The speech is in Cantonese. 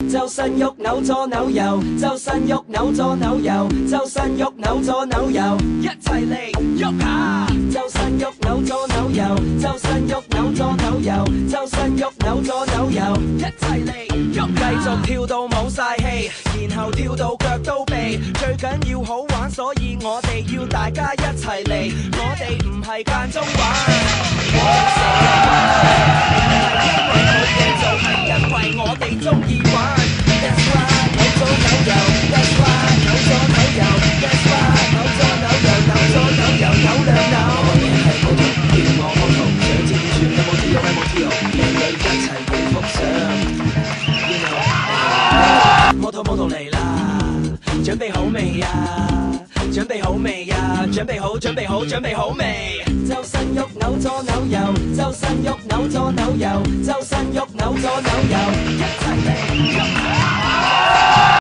周身喐扭左扭右，周身喐扭左扭右，周身喐扭左扭右，一齊嚟喐下。周身喐扭左扭右，周身喐扭左扭右，周身喐扭左扭右，一齊嚟喐。繼續跳到冇晒氣，然後跳到腳都痹。最緊要好玩，所以我哋要大家一齊嚟。我哋唔係間中玩，我哋成日玩，唔係因為冇嘢做，係因為我哋中意玩。That's why 扭左扭右 ，That's why 扭左扭右 ，That's why 扭左扭右，扭左扭右，扭兩扭。我哋係冇圖，叫我冇圖，想知點算有冇跳有冇跳，靚女一齊影幅相。摩托嚟啦，準備好未啊？準備好未啊？準備好，準備好，準備好未？周身喐扭左扭右，周身喐扭左扭右，周身喐扭左扭右，一齊嚟。